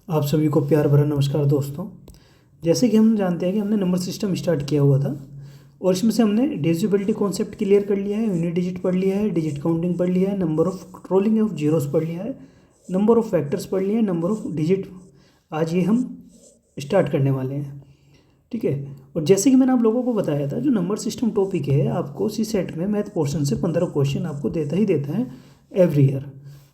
आप सभी को प्यार भरा नमस्कार दोस्तों। जैसे कि हम जानते हैं कि हमने नंबर सिस्टम स्टार्ट किया हुआ था और इसमें से हमने डिविजिबिलिटी कॉन्सेप्ट क्लियर कर लिया है, यूनिट डिजिट पढ़ लिया है, डिजिट काउंटिंग पढ़ लिया है, number of rolling of zeros पढ़ लिया है, नंबर ऑफ फैक्टर्स पढ़ लिया है, नंबर ऑफ डिजिट आज ये हम स्टार्ट करने वाले हैं। ठीक है। और जैसे कि मैंने आप लोगों को बताया था, जो नंबर सिस्टम टॉपिक है आपको सी सेट में मैथ पोर्शन से 15 क्वेश्चन आपको देता ही देता है एवरी ईयर।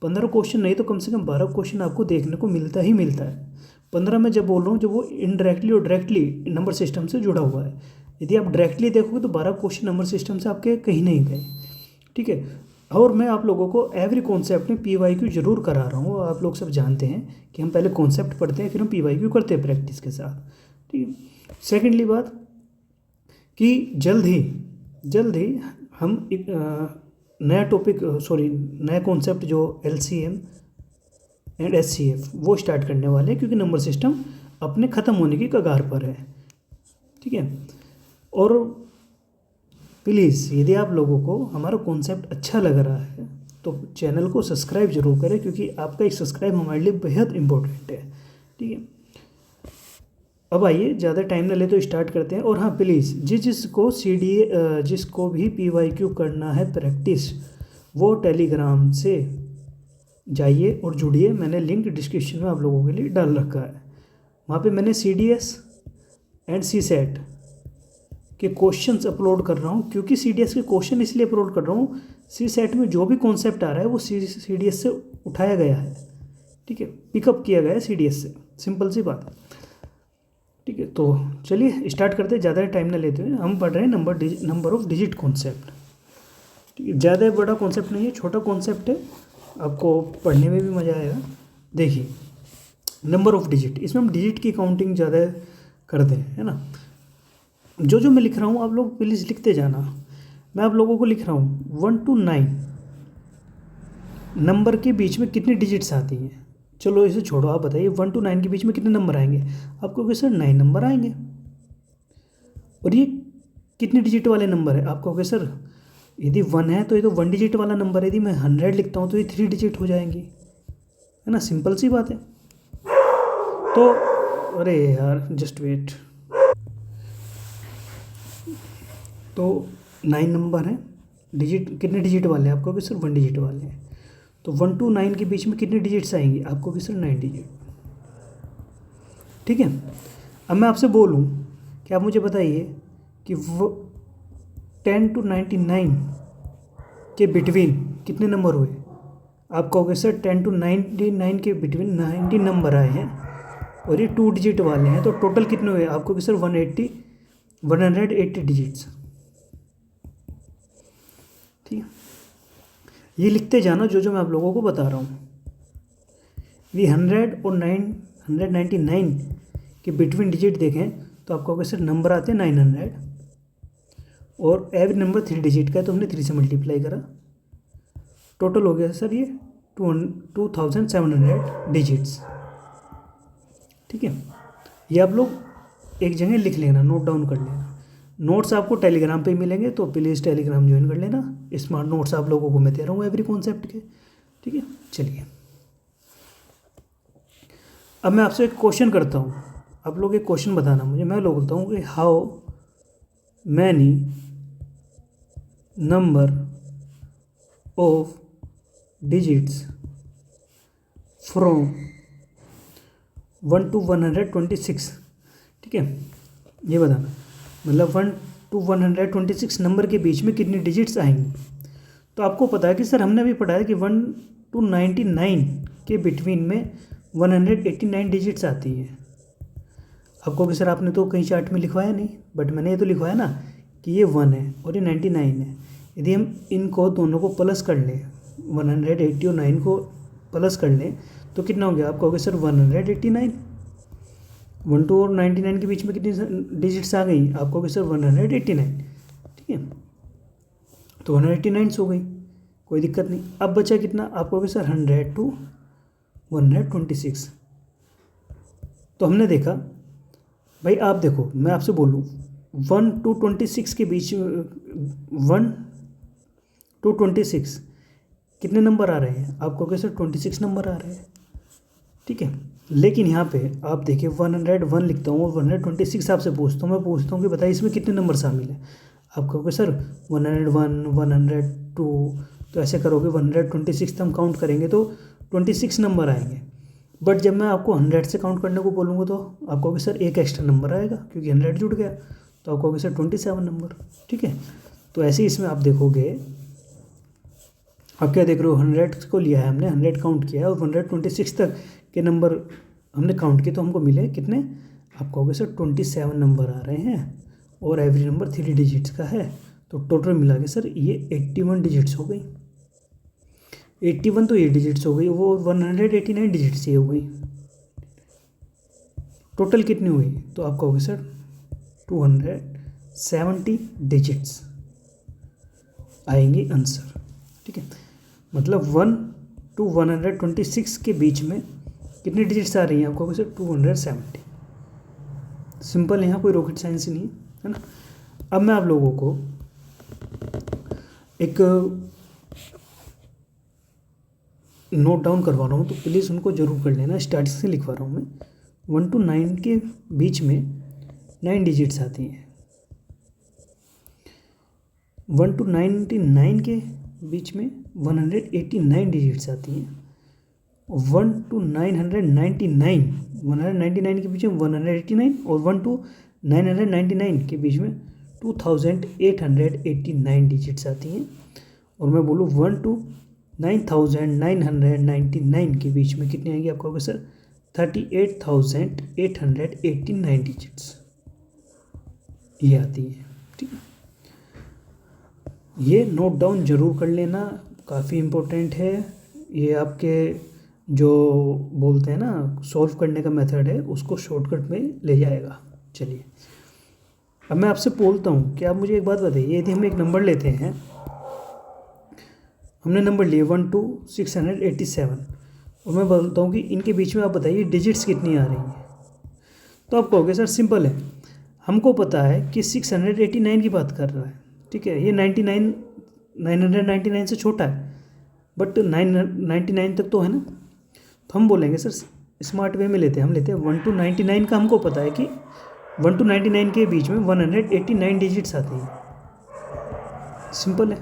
15 क्वेश्चन नहीं तो कम से कम 12 क्वेश्चन आपको देखने को मिलता ही मिलता है। 15 में जब बोल रहा हूँ जब वो इनडायरेक्टली और डायरेक्टली नंबर सिस्टम से जुड़ा हुआ है। यदि आप डायरेक्टली देखोगे तो 12 क्वेश्चन नंबर सिस्टम से आपके कहीं नहीं गए। ठीक है। और मैं आप लोगों को एवरी कॉन्सेप्ट में PYQ जरूर करा रहा हूँ। आप लोग सब जानते हैं कि हम पहले कॉन्सेप्ट पढ़ते हैं फिर हम PYQ करते हैं प्रैक्टिस के साथ। ठीक है। सेकेंडली बात कि जल्द ही हम एक नया टॉपिक नया कॉन्सेप्ट जो LCM एंड SCF वो स्टार्ट करने वाले हैं, क्योंकि नंबर सिस्टम अपने ख़त्म होने की कगार पर है। ठीक है। और प्लीज़ यदि आप लोगों को हमारा कॉन्सेप्ट अच्छा लग रहा है तो चैनल को सब्सक्राइब जरूर करें, क्योंकि आपका एक सब्सक्राइब हमारे लिए बेहद इम्पोर्टेंट है। ठीक है। अब आइए ज़्यादा टाइम ना ले तो स्टार्ट करते हैं। और हाँ प्लीज़ जिसको भी PYQ करना है प्रैक्टिस, वो टेलीग्राम से जाइए और जुड़िए। मैंने लिंक डिस्क्रिप्शन में आप लोगों के लिए डाल रखा है। वहाँ पे मैंने CDS एंड CSET के क्वेश्चंस अपलोड कर रहा हूँ। क्योंकि CDS के क्वेश्चन इसलिए अपलोड कर रहा हूँ, CSET में जो भी कॉन्सेप्ट आ रहा है वो CDS से उठाया गया है। ठीक है, पिकअप किया गया है CDS से, सिंपल सी बात है। ठीक है, तो चलिए स्टार्ट करते हैं। ज़्यादा टाइम ना लेते हुए हम पढ़ रहे हैं नंबर ऑफ डिजिट कॉन्सेप्ट। ठीक है, ज़्यादा बड़ा कॉन्सेप्ट नहीं है, छोटा कॉन्सेप्ट है, आपको पढ़ने में भी मज़ा आएगा। देखिए नंबर ऑफ डिजिट, इसमें हम डिजिट की काउंटिंग ज़्यादा करते हैं, है ना। जो मैं लिख रहा हूँ आप लोग प्लीज़ लिखते जाना। मैं आप लोगों को लिख रहा हूँ 1 to 9 नंबर के बीच में कितनी डिजिट्स आती हैं। चलो इसे छोड़ो, आप बताइए 1 to 9 के बीच में कितने नंबर आएंगे। आपको कहोगे सर 9 नंबर आएंगे। और ये कितने डिजिट वाले नंबर है। आपको कहोगे सर यदि 1 है तो ये तो 1 डिजिट वाला नंबर है, यदि मैं 100 लिखता हूँ तो ये 3 डिजिट हो जाएंगी, है ना। सिंपल सी बात है। तो अरे यार जस्ट वेट। तो 9 नंबर हैं, डिजिट कितने डिजिट वाले हैं। आपको कहोगे सर 1 डिजिट वाले हैं। तो 1 to 9 के बीच में कितनी डिजिट्स आएंगी। आपको कहोगे सर 9 डिजिट। ठीक है। अब मैं आपसे बोलूँ कि आप मुझे बताइए कि वो 10 to 99 के बिटवीन कितने नंबर हुए। आप कहोगे सर 10 to 99 के बिटवीन 90 नंबर आए हैं और ये 2 डिजिट वाले हैं, तो टोटल कितने हुए। आप कहोगे सर 180 डिजिट्स। ठीक है, ये लिखते जाना जो मैं आप लोगों को बता रहा हूँ। ये 100 और 999 के बिटवीन डिजिट देखें तो आपको कहोगे सर नंबर आते हैं 900 और एवरी नंबर 3 डिजिट का है, तो हमने 3 से मल्टीप्लाई करा। टोटल हो गया सर ये 2700 डिजिट्स। ठीक है, ये आप लोग एक जगह लिख लेना, नोट डाउन कर लेना। नोट्स आपको टेलीग्राम पे मिलेंगे, तो प्लीज़ टेलीग्राम ज्वाइन कर लेना। स्मार्ट नोट्स आप लोगों को मैं दे रहा हूँ एवरी कॉन्सेप्ट के। ठीक है, चलिए अब मैं आपसे एक क्वेश्चन करता हूँ, आप लोग एक क्वेश्चन बताना मुझे। मैं लोग बोलता हूँ कि how many number of digits from 1 to 126। ठीक है, ये बताना, मतलब 1 to 126 नंबर के बीच में कितनी डिजिट्स आएंगी। तो आपको पता है कि सर हमने अभी पढ़ा है कि 1 to 99 के बिटवीन में 189 डिजिट्स आती है। आपको कि सर आपने तो कहीं चार्ट में लिखवाया नहीं, बट मैंने ये तो लिखवाया ना कि ये 1 है और ये 99 है। यदि हम इनको दोनों को प्लस कर लें, 180 और 9 को प्लस कर लें तो कितना हो गया। आप कहोगे सर 189। 1 to और 99 के बीच में कितनी डिजिट्स आ गई। आप कहोगे सर 189। ठीक है, तो 189 हो गई, कोई दिक्कत नहीं। अब बचा कितना। आप कहोगे सर 100 to 126। तो हमने देखा भाई, आप देखो मैं आपसे बोलूँ 1 to 26 के बीच 1 to 26 कितने नंबर आ रहे हैं। आप कहोगे सर 26 नंबर आ रहे हैं। ठीक है। लेकिन यहाँ पे आप देखिए 101 लिखता हूँ और 126 आपसे पूछता हूँ, मैं पूछता हूँ कि बताइए इसमें कितने नंबर शामिल हैं। आप कहोगे सर 101, 102, तो ऐसे करोगे 126 हम काउंट करेंगे तो 26 नंबर आएंगे। बट जब मैं आपको 100 से काउंट करने को बोलूँगा तो आप कहोगे सर एक एक्स्ट्रा नंबर आएगा क्योंकि 100 जुड़ गया, तो आप कहोगे सर 27 नंबर। ठीक है, तो ऐसे ही इसमें आप देखोगे, आप क्या देख रहे हो, 100 को लिया है हमने, 100 काउंट किया है और 126 तक के नंबर हमने काउंट किए, तो हमको मिले कितने, आप कहोगे सर 27 नंबर आ रहे हैं और एवरी नंबर 3 डिजिट्स का है, तो टोटल मिला के सर ये 81 डिजिट्स हो गई। 81 तो ये डिजिट्स हो गई, वो 189 डिजिट्स ये हो गई। टोटल कितनी हुई, तो आप कहोगे सर 270 डिजिट्स आएंगी आंसर। ठीक है, मतलब 1 to 126 के बीच में कितनी डिजिट्स आ रही हैं, आपको सर 270। सिंपल है, यहाँ कोई रॉकेट साइंस नहीं है ना। अब मैं आप लोगों को एक नोट डाउन करवा रहा हूँ, तो प्लीज़ उनको जरूर कर लेना। स्टार्टिंग से लिखवा रहा हूँ मैं। 1 to 9 के बीच में 9 डिजिट्स आती हैं। 1 to 99 के बीच में 189 डिजिट्स आती हैं। 1 to 999, 199 के बीच में 189 और 1 to 999 के बीच में 2889 डिजिट्स आती हैं। और मैं बोलूँ 1 to 9999 के बीच में कितनी आएंगी, आपको सर 38,889 डिजिट्स ये आती है। ठीक है, ये नोट डाउन जरूर कर लेना, काफ़ी इम्पोर्टेंट है। ये आपके जो बोलते हैं ना सॉल्व करने का मेथड है, उसको शॉर्टकट में ले जाएगा। चलिए, अब मैं आपसे बोलता हूँ कि आप मुझे एक बात बताइए, यदि हम एक नंबर लेते हैं, हमने नंबर लिए 1 to 687 और मैं बोलता हूँ कि इनके बीच में आप बताइए डिजिट्स कितनी आ रही हैं, तो आप कहोगे सर सिंपल है, हमको पता है कि 689 की बात कर रहा है। ठीक है, ये 999 से छोटा है, बट 999 तक तो है ना। तो हम बोलेंगे सर स्मार्ट वे में लेते हैं, हम लेते हैं 1 to 99 का, हमको पता है कि 1 to 99 के बीच में 189 डिजिट्स आती हैं। सिंपल है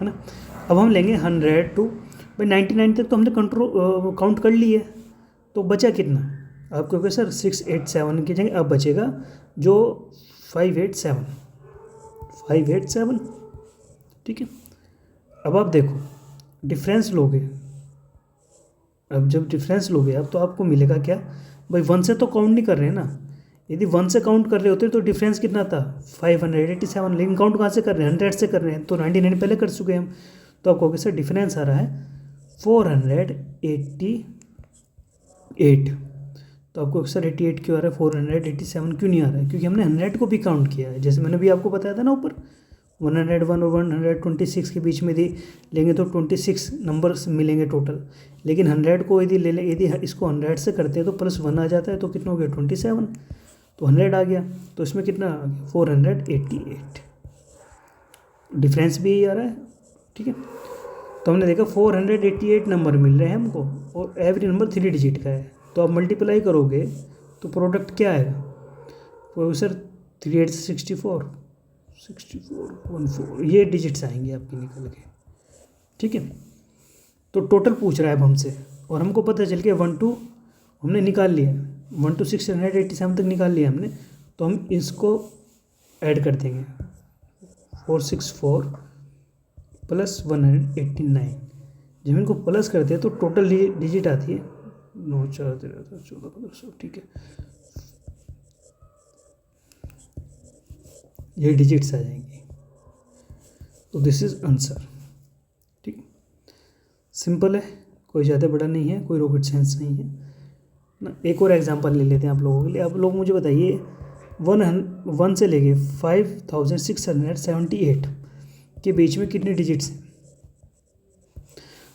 ना। अब हम लेंगे 100 to 99 तक, तो हमने काउंट कर ली है, तो बचा कितना, आप कहोगे सर 687 की जगह अब बचेगा जो 587। ठीक है, अब आप देखो डिफरेंस लोगे, अब जब डिफरेंस लोगे आप, तो आपको मिलेगा क्या भाई, 1 से तो काउंट नहीं कर रहे हैं ना। यदि 1 से काउंट कर रहे होते तो डिफरेंस कितना था 587, लेकिन काउंट कहाँ से कर रहे हैं, 100 से कर रहे हैं, तो 99 पहले कर चुके हैं हम। तो आप कहोगे सर डिफरेंस आ रहा है 488। तो आपको सर 88 क्यों आ रहा है, 487 क्यों नहीं आ रहा है, क्योंकि हमने 100 को भी काउंट किया है। जैसे मैंने भी आपको बताया था ना ऊपर, 101 और 126 के बीच में यदि लेंगे तो 26 नंबर्स मिलेंगे टोटल। लेकिन 100 को यदि ले लें, यदि इसको 100 से करते हैं तो +1 आ जाता है, तो कितना हो गया 27, तो 100 आ गया, तो इसमें कितना आ गया 488। डिफरेंस भी यही आ रहा है। ठीक है, तो हमने देखा 488 नंबर मिल रहे हैं हमको और एवरी नंबर 3 डिजिट का है। तो आप मल्टीप्लाई करोगे तो प्रोडक्ट क्या आएगा, तो सर 3 8 64 14 ये डिजिट्स आएंगे आपके निकल के। ठीक है, तो टोटल पूछ रहा है अब हमसे, और हमको पता चल गया 1 to हमने निकाल लिया, 1 to 687 तक निकाल लिया हमने। तो हम इसको ऐड कर देंगे 464 + 189। जब इनको प्लस करते हैं तो टोटल डिजिट आती है 9 4 13 14 15। ठीक है, ये डिजिट्स आ जाएंगी, तो दिस इज आंसर। ठीक, सिंपल है, कोई ज़्यादा बड़ा नहीं है, कोई रॉकेट साइंस नहीं है ना। एक और एग्जांपल ले लेते हैं आप लोगों के लिए। आप लोग मुझे बताइए 1 से लेके 5678 के बीच में कितने डिजिट्स हैं।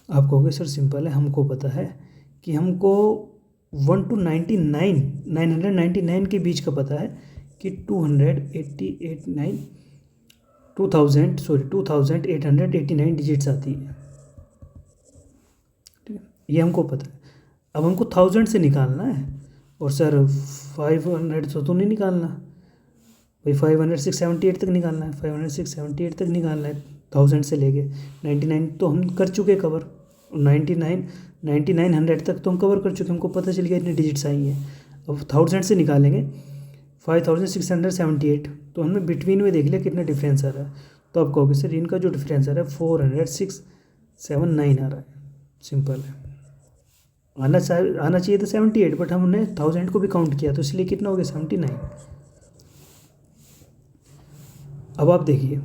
आप कहोगे सर सिंपल है, हमको पता है कि हमको 1 to 999 के बीच का पता है कि 2889 डिजिट्स आती है। ठीक है, ये हमको पता है। अब हमको 1000 से निकालना है, और सर 500 से तो नहीं निकालना भाई, 500 678 तक निकालना है, 500 678 तक निकालना है 1000 से लेके 99 तो हम कर चुके कवर, 9900 तक तो हम कवर कर चुके, हमको पता चल गया इतने डिजिट्स आई हैं। अब 1000 से निकालेंगे 5678, तो हमने बिटवीन में देख लिया कितना डिफरेंस आ रहा है, तो आप कहोगे सर इनका जो डिफरेंस आ रहा है 40679 आ रहा है। सिंपल है, आना चाहिए था 78, बट हमने 1000 को भी काउंट किया तो इसलिए कितना हो गया 79। अब आप देखिए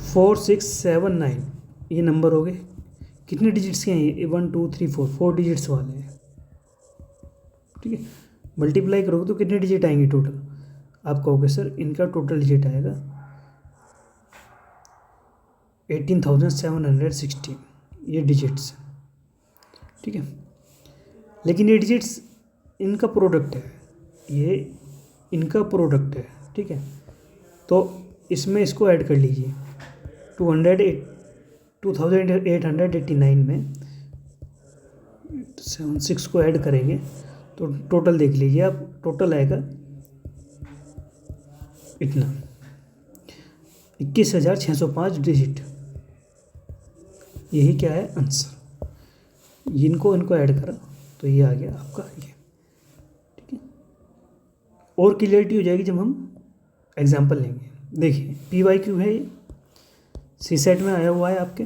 4679 ये नंबर हो गए, कितने डिजिट्स के हैं ये, 1 2 3 4 डिजिट्स वाले हैं, ठीक है। मल्टीप्लाई करोगे तो कितने डिजिट आएंगे टोटल, आप कहोगे सर इनका टोटल डिजिट आएगा 18,716 ये डिजिट्स, ठीक है। लेकिन ये डिजिट्स इनका प्रोडक्ट है, ये इनका प्रोडक्ट है, ठीक है। तो इसमें इसको ऐड कर लीजिए 2889 में 76 को ऐड करेंगे तो टोटल देख लीजिए आप, टोटल आएगा इतना 21,605 डिजिट, यही क्या है आंसर। इनको ऐड करा तो ये आ गया आपका ये, ठीक है। और क्लियरिटी हो जाएगी जब हम एग्जाम्पल लेंगे। देखिए PYQ है ये, CSET में आया हुआ है आपके।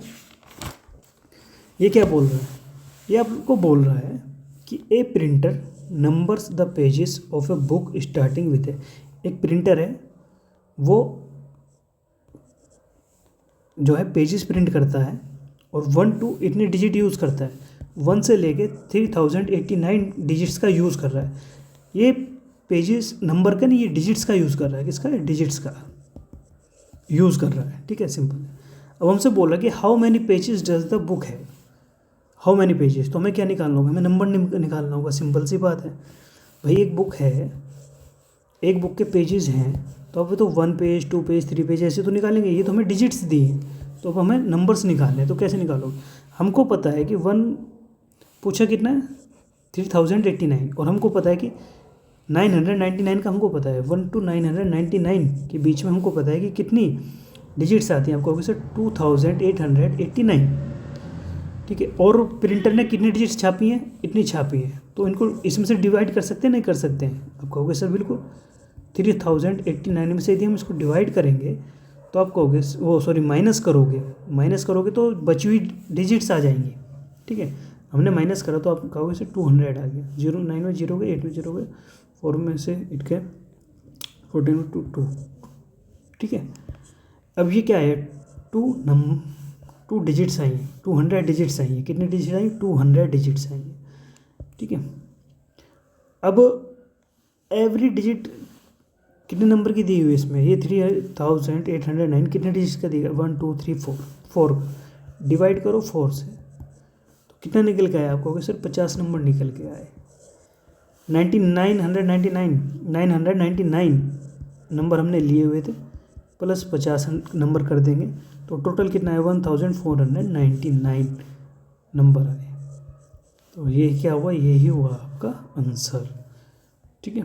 ये क्या बोल रहा है, ये आपको बोल रहा है कि a printer numbers the pages of a book starting with एक प्रिंटर है, वो जो है पेजेस प्रिंट करता है और 1 to इतने डिजिट यूज़ करता है, 1 से लेके 3089 डिजिट्स का यूज़ कर रहा है। ये पेजेस नंबर का नहीं, ये डिजिट्स का यूज़ कर रहा है, किसका, डिजिट्स का यूज़ कर रहा है, ठीक है। सिंपल। अब हमसे बोला कि how many pages does the book है, हाउ मैनी पेजेस, तो हमें क्या निकालना होगा, हमें नंबर निकालना होगा। सिंपल सी बात है भाई, एक बुक है, एक बुक के पेजेस हैं, तो अब तो 1 पेज 2 पेज 3 पेज ऐसे तो निकालेंगे, ये तो हमें डिजिट्स दी हैं, तो अब हमें नंबर्स निकालने हैं। तो कैसे निकालोगे, हमको पता है कि 1 पूछा कितना है 3089, और हमको पता है कि 999 का हमको पता है, 1 to 999 के बीच में हमको पता है कि कितनी डिजिट्स आती हैं। आपको कहोगे सर 2889, ठीक है। और प्रिंटर ने कितनी डिजिट्स छापी हैं, इतनी छापी हैं, तो इनको इसमें से डिवाइड कर सकते हैं, नहीं कर सकते हैं। आप कहोगे सर बिल्कुल, 3089 में से यदि हम इसको डिवाइड करेंगे तो आप कहोगे वो सॉरी माइनस करोगे तो बची हुई डिजिट्स आ जाएंगी, ठीक है। हमने माइनस करा तो आप कहोगे सर 200 आ गया, 0 9 में 0 गए, 8 में 0 गए, 4 में से 8 गए, 14 में 2, ठीक है। अब ये क्या है, 2 डिजिट्स आई हैं, 200 डिजिट्स आई हैं, कितने डिजिट आई, 200 डिजिट्स आई हैं, ठीक है। अब एवरी डिजिट कितने नंबर की दी हुई है इसमें, ये 3809 कितने डिजिट्स का दिया, 1 2 3 4 डिवाइड करो 4 से, तो कितना निकल के आया, आपको कहोगे सर 50 नंबर निकल के आए। 999 नंबर हमने लिए हुए थे, प्लस 50 नंबर कर देंगे तो टोटल कितना है 1499 नंबर आए। तो ये क्या हुआ, यही हुआ आपका आंसर, ठीक है।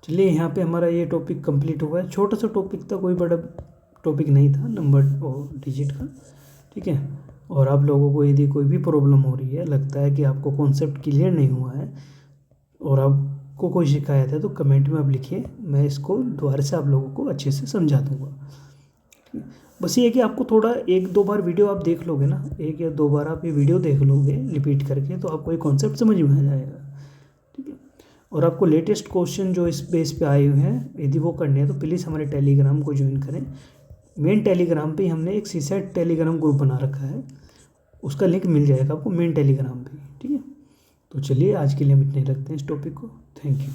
चलिए यहाँ पे हमारा ये टॉपिक कंप्लीट हुआ है, छोटा सा टॉपिक था, कोई बड़ा टॉपिक नहीं था नंबर और डिजिट का, ठीक है। और आप लोगों को यदि कोई भी प्रॉब्लम हो रही है, लगता है कि आपको कॉन्सेप्ट क्लियर नहीं हुआ है और आपको कोई शिकायत है, तो कमेंट में आप लिखिए, मैं इसको दोबारा से आप लोगों को अच्छे से समझा दूँगा। बस ये है कि आपको थोड़ा 1-2 बार वीडियो आप देख लोगे ना, 1 या 2 बार आप ये वीडियो देख लोगे रिपीट करके, तो आपको ये कॉन्सेप्ट समझ में आ जाएगा, ठीक है। और आपको लेटेस्ट क्वेश्चन जो इस बेस पे आए हुए हैं, यदि वो करने हैं तो प्लीज़ हमारे टेलीग्राम को ज्वाइन करें। मेन टेलीग्राम पे हमने एक CSET टेलीग्राम ग्रुप बना रखा है, उसका लिंक मिल जाएगा आपको मेन टेलीग्राम पे, ठीक है। तो चलिए आज के लिए हम इतने ही रखते हैं इस टॉपिक को। Thank you.